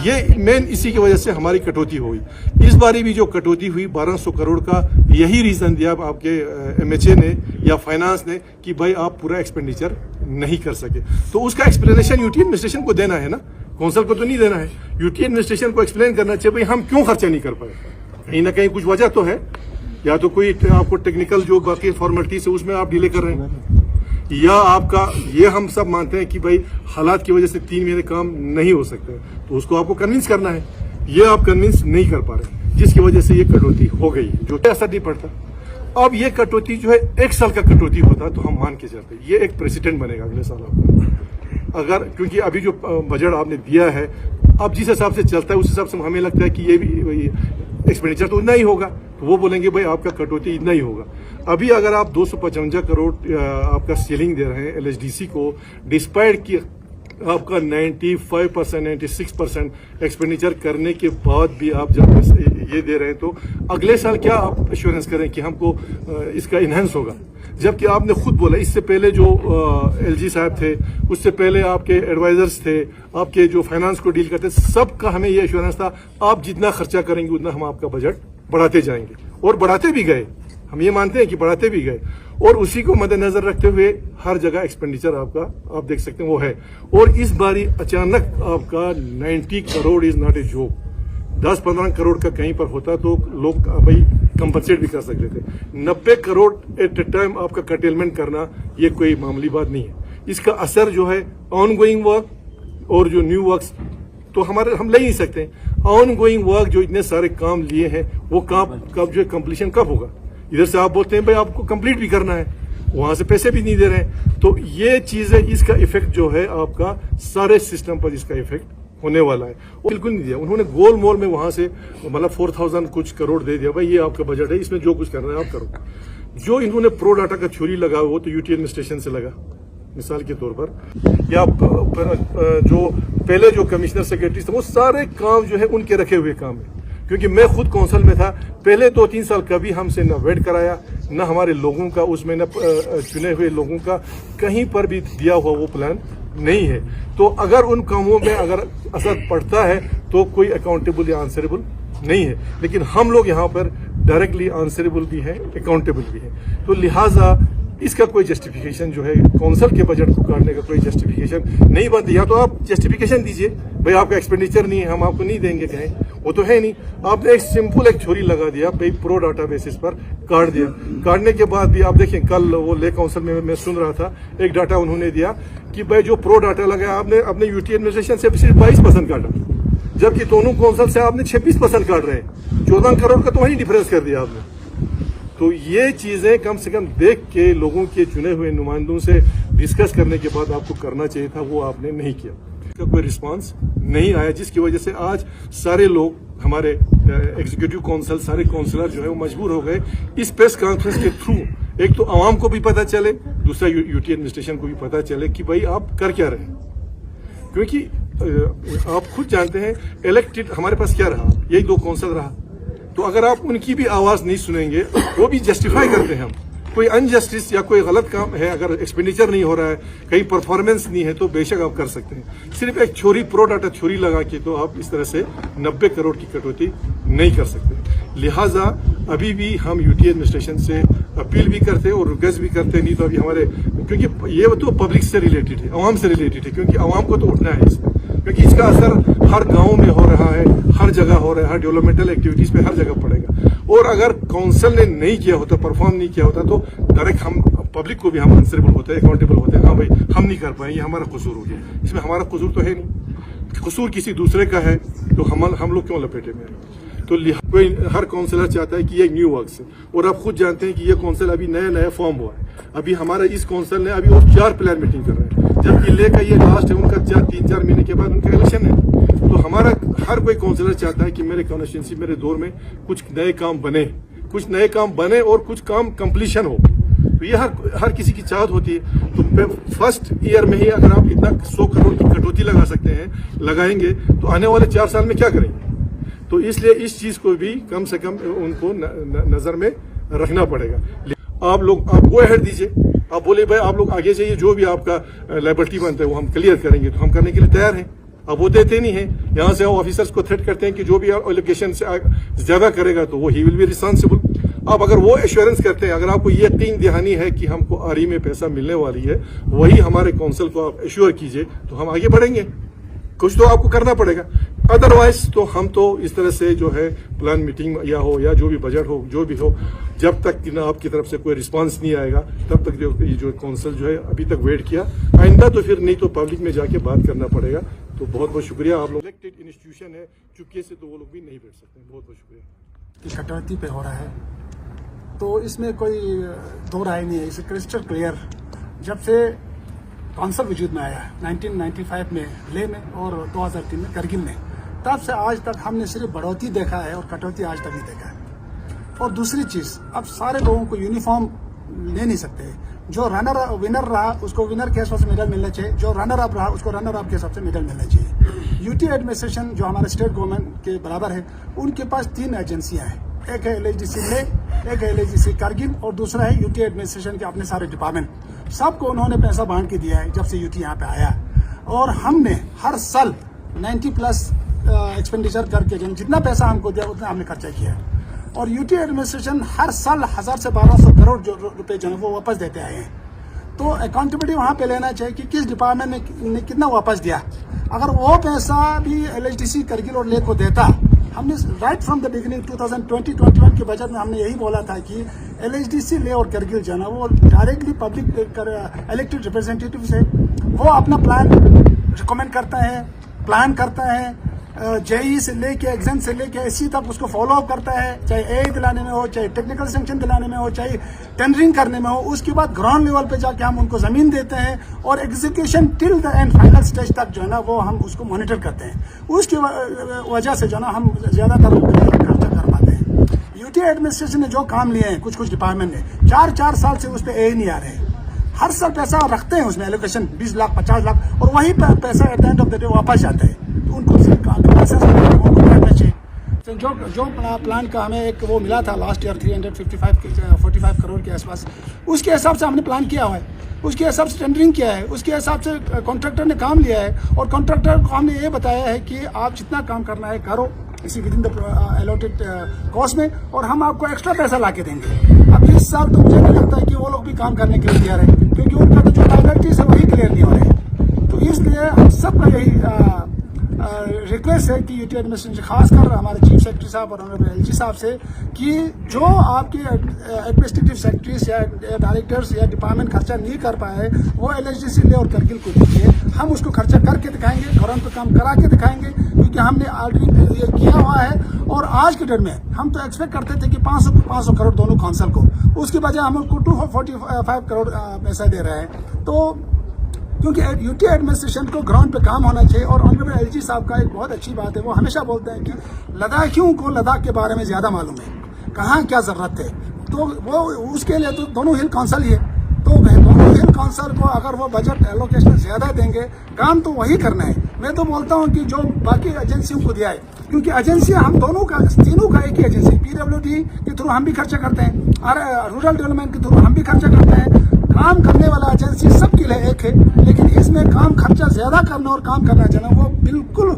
ये मेन इसी की वजह से हमारी कटौती हुई। इस बारी भी जो कटौती हुई 1200 करोड़ का, यही रीजन दिया आपके MHA ने या फाइनेंस ने कि भाई आप पूरा एक्सपेंडिचर नहीं कर सके। तो उसका एक्सप्लेनेशन यूटी एडमिनिस्ट्रेशन को देना है ना, काउंसिल को तो नहीं देना है। यूटी एडमिनिस्ट्रेशन को एक्सप्लेन करना चाहिए भाई हम क्यों खर्चा नहीं कर पाए, कहीं ना कहीं कुछ वजह तो है, या तो कोई आपको टेक्निकल जो बाकी फॉर्मेलिटीज है उसमें आप डिले कर रहे हैं, या आपका ये हम सब मानते हैं कि भाई हालात की वजह से 3 महीने काम नहीं हो सकते, तो उसको आपको कन्विंस करना है, ये आप कन्विंस नहीं कर पा रहे, जिसकी वजह से ये कटौती हो गई, जो असर नहीं पड़ता। अब ये कटौती जो है 1 साल का कटौती होता तो हम मान के चलते, ये एक प्रेसिडेंट बनेगा अगले साल आपका, अगर क्योंकि अभी जो बजट आपने दिया है, अब जिस हिसाब से चलता है उस हिसाब से हमें लगता है कि ये भी एक्सपेंडिचर तो उतना ही होगा, तो वो बोलेंगे भाई आपका कटौती इतना ही होगा। अभी अगर आप 255 करोड़ आपका सीलिंग दे रहे हैं एलएचडीसी को, डिस्पाइट कि आपका 95% 96% एक्सपेंडिचर करने के बाद भी आप जब ये दे रहे हैं, तो अगले साल क्या आप एश्योरेंस करें कि हमको इसका इनहेंस होगा, जबकि आपने खुद बोला इससे पहले जो एलजी साहब थे, उससे पहले आपके एडवाइजर्स थे, आपके जो फाइनेंस को डील करते, सबका हमें ये एश्योरेंस था आप जितना खर्चा करेंगे उतना हम आपका बजट बढ़ाते जाएंगे, और बढ़ाते भी गए, हम ये मानते हैं कि बढ़ाते भी गए, और उसी को मद्देनजर रखते हुए हर जगह एक्सपेंडिचर आपका आप देख सकते हैं वो है। और इस बारी अचानक आपका 90 crore is not a joke, 10-15 crore का कहीं पर होता तो लोग भाई कंपनसेट भी कर सकते थे, 90 करोड़ एट ए टाइम आपका कर्टेलमेंट करना ये कोई मामूली बात नहीं है। इसका असर जो है ऑन गोइंग वर्क और जो न्यू वर्क्स तो हमारे हम ले ही नहीं सकते, ऑन गोइंग वर्क जो इतने सारे काम लिए हैं वो काम कब जो कंप्लीशन कब होगा, इधर से आप बोलते हैं भाई आपको कंप्लीट भी करना है, वहां से पैसे भी नहीं दे रहे हैं, तो ये चीजें इसका इफेक्ट जो है आपका सारे सिस्टम पर इसका इफेक्ट होने वाला है। बिल्कुल नहीं दिया उन्होंने, गोल मोल में वहां से मतलब 4000 कुछ करोड़ दे दिया, भाई ये आपका बजट है, इसमें जो कुछ करना है आप करो। जो इन्होंने प्रो डाटा का थ्योरी लगा वो तो यूटी एडमिनिस्ट्रेशन से लगा, मिसाल के तौर पर, या जो पहले जो कमिश्नर सेक्रेटरी थे वो सारे काम जो है उनके रखे हुए काम है, क्योंकि मैं खुद कौंसल में था, पहले 2-3 साल कभी हमसे न वेट कराया, न हमारे लोगों का उसमें, न चुने हुए लोगों का कहीं पर भी दिया हुआ वो प्लान नहीं है। तो अगर उन कामों में अगर असर पड़ता है तो कोई अकाउंटेबल या आंसरेबल नहीं है, लेकिन हम लोग यहाँ पर डायरेक्टली आंसरेबल भी हैं, अकाउंटेबल भी हैं, तो लिहाजा इसका कोई जस्टिफिकेशन जो है कौंसल के बजट को काटने का कोई जस्टिफिकेशन नहीं बनती। या तो आप जस्टिफिकेशन दीजिए भाई आपका एक्सपेंडिचर नहीं है, हम आपको नहीं देंगे, कहें वो तो है नहीं, आपने एक सिंपल एक थ्योरी लगा दिया भाई प्रो डाटा बेसिस पर काट दिया। काटने के बाद भी आप देखें, कल वो ले काउंसिल में मैं सुन रहा था, एक डाटा उन्होंने दिया कि भाई जो प्रो डाटा लगाया आपने अपने यूटी एडमिनिस्ट्रेशन से सिर्फ 22% काटा, जबकि दोनों काउंसिल से आपने 26% काट रहे हैं, 14 करोड़ का तो वही डिफरेंस कर दिया आपने। तो ये चीजें कम से कम देख के लोगों के चुने हुए नुमाइंदों से डिस्कस करने के बाद आपको करना चाहिए था, वो आपने नहीं किया, इसका कोई रिस्पांस नहीं आया, जिसकी वजह से आज सारे लोग हमारे एग्जीक्यूटिव काउंसिल, सारे काउंसिलर जो है वो मजबूर हो गए इस प्रेस कॉन्फ्रेंस के थ्रू, एक तो आवाम को भी पता चले, दूसरा यूटी एडमिनिस्ट्रेशन को भी पता चले कि भाई आप कर क्या रहे हैं, क्योंकि आप खुद जानते हैं इलेक्टेड हमारे पास क्या रहा, यही 2 काउंसिल रहा, तो अगर आप उनकी भी आवाज नहीं सुनेंगे, वो भी जस्टिफाई करते हैं हम, कोई अनजस्टिस या कोई गलत काम है, अगर एक्सपेंडिचर नहीं हो रहा है, कहीं परफॉर्मेंस नहीं है, तो बेशक आप कर सकते हैं। सिर्फ एक थ्योरी, प्रो डाटा थ्योरी लगा के तो आप इस तरह से 90 करोड़ की कटौती नहीं कर सकते। लिहाजा अभी भी हम यूटी एडमिनिस्ट्रेशन से अपील भी करते हैं और रिक्वेस्ट भी करते हैं, नहीं तो अभी हमारे, क्योंकि ये तो पब्लिक से रिलेटेड है, आवाम से रिलेटेड है, क्योंकि आवाम को तो उठना है इसमें, क्योंकि इसका असर हर गांव में हो रहा है, हर जगह हो रहा है, हर डेवलपमेंटल एक्टिविटीज पे हर जगह पड़ेगा। और अगर काउंसिल ने नहीं किया होता, परफॉर्म नहीं किया होता, तो डायरेक्ट हम पब्लिक को भी हम आंसरेबल होते हैं, अकाउंटेबल होते हैं, हाँ भाई हम नहीं कर पाए, ये हमारा कसूर हो गया, इसमें हमारा कसूर तो है नहीं, कसूर किसी दूसरे का है, तो हम लोग क्यों लपेटे में आए। तो कोई हर काउंसिलर चाहता है कि ये न्यू वर्क्स है, और आप खुद जानते हैं कि ये काउंसिल अभी नया फॉर्म हुआ है, अभी हमारा इस काउंसिल ने अभी और 4 प्लान मीटिंग कर रहे हैं, जबकि ले का ये लास्ट है उनका 3-4 महीने के बाद उनका इलेक्शन है। तो हमारा हर कोई काउंसिलर चाहता है कि मेरे कॉन्स्टिट्यूंसी, मेरे दौर में कुछ नए काम बने, कुछ नए काम बने और कुछ काम कंप्लीशन हो, तो ये हर किसी की चाहत होती है। तो फर्स्ट ईयर में ही अगर आप इतना 100 करोड़ की कटौती लगा सकते हैं, लगाएंगे, तो आने वाले 4 साल में क्या करेंगे। तो इसलिए इस चीज को भी कम से कम उनको नजर में रखना पड़ेगा। आप लोग आप गो अहेड दीजिए, आप बोले भाई आप लोग आगे जाइए, जो भी आपका लायबिलिटी बनता है वो हम क्लियर करेंगे, तो हम करने के लिए तैयार हैं। अब वो देते नहीं है, यहाँ से ऑफिसर्स को थ्रेट करते हैं कि जो भी एलोकेशन से ज्यादा करेगा तो वो ही विल बी रिस्पॉन्सिबल। अब अगर वो एश्योरेंस करते हैं, अगर आपको ये यकीन दिहानी है कि हमको आरी में पैसा मिलने वाली है, वही हमारे काउंसिल को आप एश्योर कीजिए, तो हम आगे बढ़ेंगे। कुछ तो आपको करना पड़ेगा। अदरवाइज तो हम तो इस तरह से जो है प्लान मीटिंग या हो या जो भी बजट हो जो भी हो, जब तक कि ना आपकी तरफ से कोई रिस्पांस नहीं आएगा तब तक ये जो काउंसिल जो है अभी तक वेट किया। आइंदा तो फिर नहीं तो पब्लिक में जाके बात करना पड़ेगा। तो बहुत बहुत शुक्रिया। आप लोग इलेक्टेड इंस्टीट्यूशन है, चुपके से तो वो लोग भी नहीं बैठ सकते। बहुत बहुत शुक्रिया। कि कटौती पे हो रहा है तो इसमें कोई दो राय नहीं है, इसे क्रिस्टल क्लियर। जब से काउंसिल वजूद में आया 1995 में लेह में और 2003 में करगिल में, तब से आज तक हमने सिर्फ बढ़ोतरी देखा है और कटौती आज तक नहीं देखा है। और दूसरी चीज, अब सारे लोगों को यूनिफॉर्म ले नहीं सकते। जो विनर रहा उसको विनर के हिसाब से मेडल मिलना चाहिए, जो रनर अप रहा उसको रनर अप के हिसाब से मेडल मिलना चाहिए। यूटी एडमिनिस्ट्रेशन जो हमारे स्टेट गवर्नमेंट के बराबर है, उनके पास 3 एजेंसियां हैं। एक है LHDC लेह, एक है LHDC करगिल और दूसरा है यूटी एडमिनिस्ट्रेशन के अपने सारे डिपार्टमेंट। सबको उन्होंने पैसा बांट के दिया है जब से यूटी यहाँ पे आया। और हमने हर साल 90+ एक्सपेंडिचर करके जितना पैसा हमको दिया उतना हमने खर्चा किया है। और यूटी एडमिनिस्ट्रेशन हर साल 1000 से 1200 करोड़ रुपए जो है वो वापस देते आए हैं। तो अकाउंटेबिलिटी वहाँ पे लेना चाहिए कि किस डिपार्टमेंट ने कितना वापस दिया। अगर वो पैसा भी LHDC करगिल और लेह को देता, हमने राइट फ्रॉम द बिगिनिंग 2020-21 के बजट में हमने यही बोला था कि LHDC लेह और करगिल जो है ना वो डायरेक्टली पब्लिक इलेक्टेड रिप्रेजेंटेटिव से वो अपना प्लान रिकमेंड करता है, प्लान करता है, JEE से लेके एग्जाम से लेके SC तक उसको फॉलो अप करता है, चाहे AA दिलाने में हो, चाहे टेक्निकल सैंक्शन दिलाने में हो, चाहे टेंडरिंग करने में हो। उसके बाद ग्राउंड लेवल पे जाके हम उनको जमीन देते हैं और execution till the end final stage तक जो है ना वो हम उसको मॉनिटर करते हैं। उसकी वजह से जो है ना हम ज्यादातर खर्चा कर पाते हैं। यूटी एडमिनिस्ट्रेशन ने जो काम लिए हैं कुछ डिपार्टमेंट ने 4-4 साल से उस पर AA नहीं आ रहे। हर साल पैसा रखते हैं उसमें एलोकेशन 20 लाख 50 लाख और वही पैसा at the end of the day वापस जाता है। उनको जो प्लान का हमें एक वो मिला था लास्ट ईयर 345 करोड़ के आसपास, उसके हिसाब से हमने प्लान किया हुआ है, उसके हिसाब से टेंडरिंग किया है, उसके हिसाब से कॉन्ट्रैक्टर ने काम लिया है। और कॉन्ट्रैक्टर को हमने ये बताया है कि आप जितना काम करना है करो इसी with in the allotted cost में, और हम आपको एक्स्ट्रा पैसा ला के देंगे। अब इस साल तो मुझे नहीं लगता है कि वो लोग भी काम करने के लिए तैयार है, क्योंकि उनका तो जो प्रायोरिटीज है वही क्लियर नहीं हो रहे हैं। तो इसलिए हम सबका यही रिक्वेस्ट है कि यूटी एडमिनिस्ट्रेशन खासकर हमारे चीफ सेक्रेटरी साहब और ऑनरेबल LG साहब से कि जो आपके एडमिनिस्ट्रेटिव सेक्रेटरीज या डायरेक्टर्स या डिपार्टमेंट खर्चा नहीं कर पाए वो LHDC लेह और करगिल को दीजिए। हम उसको खर्चा करके दिखाएंगे, ग्राउंड पे काम करा के दिखाएंगे, क्योंकि हमने ऑलरेडी ये किया हुआ है। और आज के डेट में हम तो एक्सपेक्ट करते थे कि 500 करोड़ दोनों काउंसिल को, उसके बजाय हम उनको 245 करोड़ पैसा दे रहे हैं। तो क्योंकि यूटी एडमिनिस्ट्रेशन को ग्राउंड पे काम होना चाहिए। और ऑनरेबल LG साहब का एक बहुत अच्छी बात है, वो हमेशा बोलते हैं कि लद्दाखियों को लद्दाख के बारे में ज्यादा मालूम है, कहाँ क्या जरूरत है। तो वो उसके लिए तो दोनों हिल काउंसिल ही है, तो दोनों हिल काउंसिल को अगर वो बजट एलोकेशन ज्यादा देंगे, काम तो वही करना है। मैं तो बोलता हूँ कि जो बाकी एजेंसियों को दिया है, क्योंकि एजेंसियां हम दोनों का तीनों का एक ही एजेंसी, PWD के थ्रू हम भी खर्चा करते हैं और रूरल डेवलपमेंट के थ्रू हम भी खर्चा करते हैं। काम करने वाला एजेंसी सबके लिए एक है, लेकिन इसमें काम खर्चा ज्यादा करना और काम करना चाहिए वो बिल्कुल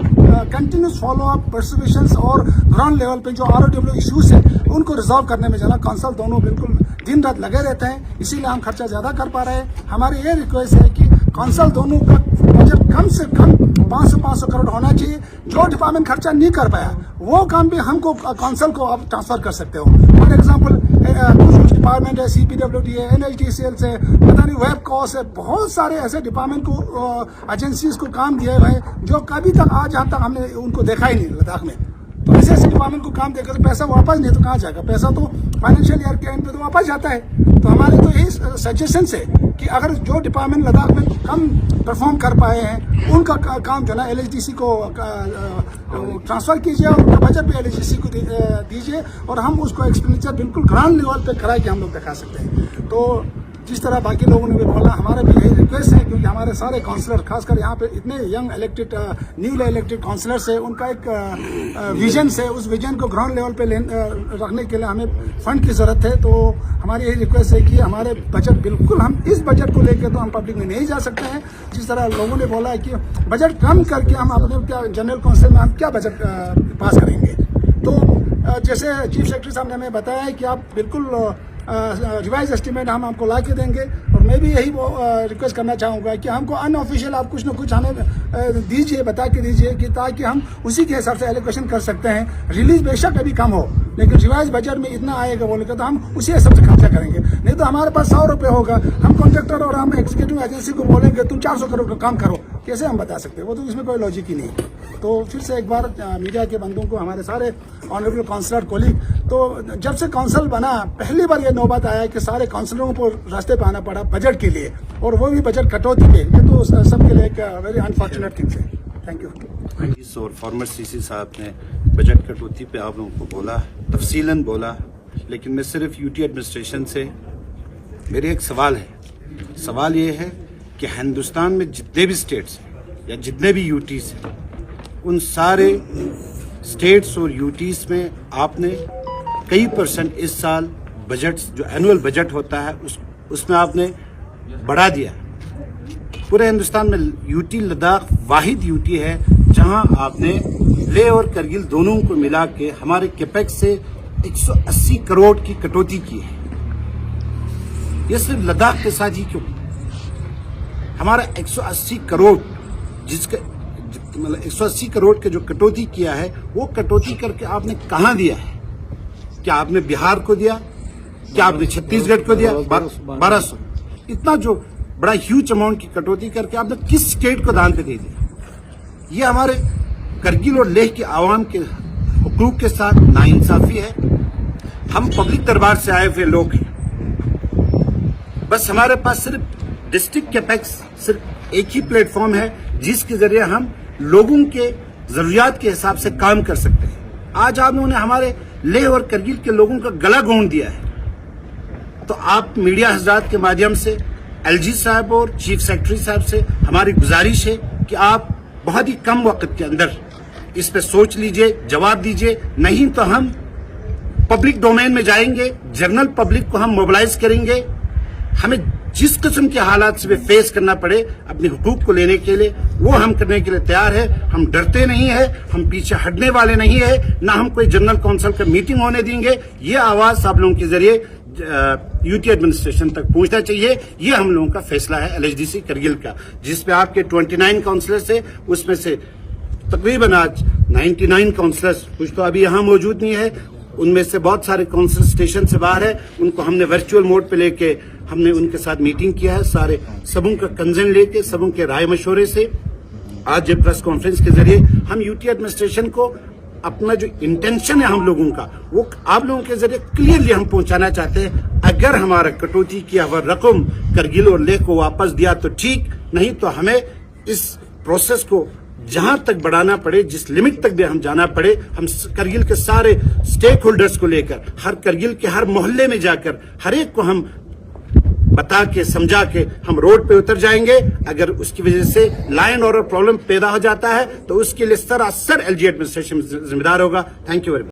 कंटिन्यूस फॉलो अप परसिक्यूशंस और ग्राउंड लेवल पे जो ROW इश्यूज है उनको रिजॉल्व करने में जाना काउंसिल दोनों बिल्कुल दिन रात लगे रहते हैं, इसीलिए हम खर्चा ज्यादा कर पा रहे हैं। हमारी ये रिक्वेस्ट है कि काउंसिल दोनों का बजट कम से कम 500 करोड़ होना चाहिए। जो डिपार्टमेंट खर्चा नहीं कर पाया वो काम भी हमको काउंसिल को आप ट्रांसफर कर सकते हो। फॉर एग्जाम्पल कुछ डिपार्टमेंट है, CPWD है, NHDCL है, पता नहीं वेब कॉस है, बहुत सारे ऐसे डिपार्टमेंट को एजेंसीज को काम दिए हुए हैं जो कभी तक आज यहाँ तक हमने उनको देखा ही नहीं लद्दाख में। तो ऐसे ऐसे डिपार्टमेंट को काम देकर तो पैसा वापस नहीं तो कहाँ जाएगा, पैसा तो फाइनेंशियल ईयर के एंड पे तो वापस जाता है। तो हमारे तो यही सजेशन है कि अगर जो डिपार्टमेंट लद्दाख में कम परफॉर्म कर पाए हैं उनका काम जो है ना LHDC को ट्रांसफर कीजिए और उनका बजट भी LHDC को दीजिए और हम उसको एक्सपेंडिचर बिल्कुल ग्राउंड लेवल पे कराए कि हम लोग दिखा सकते हैं। तो जिस तरह बाकी लोगों ने भी बोला, हमारा भी यही रिक्वेस्ट है, क्योंकि हमारे सारे काउंसलर खासकर यहाँ पे इतने young elected newly elected councillors है, उनका एक विजन है, उस विजन को ग्राउंड लेवल पे रखने के लिए हमें फंड की जरूरत है। तो हमारी यही रिक्वेस्ट है कि हमारे बजट बिल्कुल, हम इस बजट को लेकर तो हम पब्लिक में नहीं जा सकते हैं। जिस तरह लोगों ने बोला है कि बजट कम करके हम अपने क्या जनरल काउंसिल में हम क्या बजट पास करेंगे। तो जैसे चीफ सेक्रेटरी साहब ने हमें बताया है कि आप बिल्कुल रिवाइज एस्टीमेट हम आपको ला के देंगे और मैं भी यही रिक्वेस्ट करना चाहूँगा कि हमको अनऑफिशियल आप कुछ न कुछ हमें दीजिए, बता के दीजिए कि ताकि हम उसी के हिसाब से एलोकेशन कर सकते हैं। रिलीज बेशक अभी कम हो, लेकिन रिवाइज बजट में इतना आएगा बोलेगा तो हम उसी हिसाब से खर्चा करेंगे। नहीं तो हमारे पास 100 रुपये होगा, हम कॉन्ट्रैक्टर और हम एग्जीक्यूटिव एजेंसी को बोलेंगे तुम 400 करोड़ का काम करो, कैसे हम बता सकते हैं? वो तो इसमें कोई लॉजिक ही नहीं। तो फिर से एक बार मीडिया के बंधुओं को, हमारे सारे ऑनरेबल काउंसलर कोलीग, तो जब से काउंसिल बना पहली बार ये नौबत आया कि सारे काउंसलरों को रास्ते पे आना पड़ा बजट के लिए, और वो भी बजट कटौती पे। ये तो सबके लिए एक वेरी अनफॉर्चुनेट थिंग है। Thank you. और फॉर्मर सीसी साहब ने बजट कटौती पे आप लोगों को बोला, तफसीलन बोला, लेकिन मैं सिर्फ यूटी एडमिनिस्ट्रेशन से मेरे एक सवाल है। सवाल ये है कि हिंदुस्तान में जितने भी स्टेट्स हैं या जितने भी यूटीज हैं, उन सारे स्टेट्स और यूटीज में आपने कई % इस साल बजट, जो एनुअल बजट होता है, उसमें आपने बढ़ा दिया। पूरे हिंदुस्तान में यूटी लद्दाख वाहिद यूटी है जहां आपने लेह और करगिल दोनों को मिला के हमारे कैपेक्स से 180 करोड़ की कटौती की है। ये सिर्फ लद्दाख के साथ ही क्यों? हमारा 180 करोड़ जिसके मतलब 180 करोड़ के जो कटौती किया है, वो कटौती करके आपने कहां दिया है? क्या आपने बिहार को दिया? क्या आपने छत्तीसगढ़ को दिया? 1200। इतना जो बड़ा ह्यूज अमाउंट की कटौती करके आपने किस स्टेट को दान पे दे दिया? ये हमारे करगिल और लेह के आवाम के हुकूक के साथ नाइंसाफी है। हम पब्लिक दरबार से आए हुए लोग हैं, बस हमारे पास सिर्फ डिस्ट्रिक्ट कैपेक्स सिर्फ एक ही प्लेटफॉर्म है जिसके जरिए हम लोगों के जरूरियात के हिसाब से काम कर सकते हैं। आज आप लोगों ने हमारे लेह और करगिल के लोगों का गला घोंट दिया है। तो आप मीडिया हजरात के माध्यम से एलजी साहब और चीफ सेक्रेटरी साहब से हमारी गुजारिश है कि आप बहुत ही कम वक्त के अंदर इस पे सोच लीजिए, जवाब दीजिए, नहीं तो हम पब्लिक डोमेन में जाएंगे, जनरल पब्लिक को हम मोबिलाइज करेंगे। हमें जिस किस्म के हालात से भी फेस करना पड़े अपने हुकूक को लेने के लिए, वो हम करने के लिए तैयार है। हम डरते नहीं है, हम पीछे हटने वाले नहीं है, ना हम कोई जनरल काउंसिल का मीटिंग होने देंगे। ये आवाज आप लोगों के जरिए यूटी एडमिनिस्ट्रेशन तक पहुंचना चाहिए। ये हम लोगों का फैसला है एलएचडीसी करगिल का, जिसपे आपके 29 काउंसलर्स है, उसमें से तकरीबन आज 99 काउंसलर्स, कुछ तो अभी यहाँ मौजूद नहीं है, उनमें से बहुत सारे काउंसिल स्टेशन से बाहर है। उनको हमने वर्चुअल मोड पे लेके हमने उनके साथ मीटिंग किया है, सारे सबों का कंसर्न लेके, सबों के राय मशवरे से। आज ये प्रेस कॉन्फ्रेंस के जरिए हम यूटी एडमिनिस्ट्रेशन को अपना जो इंटेंशन है हम लोगों का, वो आप लोगों के जरिए क्लियरली हम पहुंचाना चाहते हैं। अगर हमारा कटौती किया हुआ रकम करगिल और लेह को वापस दिया तो ठीक, नहीं तो हमें इस प्रोसेस को जहां तक बढ़ाना पड़े, जिस लिमिट तक भी हम जाना पड़े, हम करगिल के सारे स्टेक होल्डर्स को लेकर, हर करगिल के हर मोहल्ले में जाकर हर एक को हम बता के समझा के हम रोड पे उतर जाएंगे। अगर उसकी वजह से लॉ एंड ऑर्डर प्रॉब्लम पैदा हो जाता है तो उसके लिए सरासर एलजी एडमिनिस्ट्रेशन जिम्मेदार होगा। Thank you very much.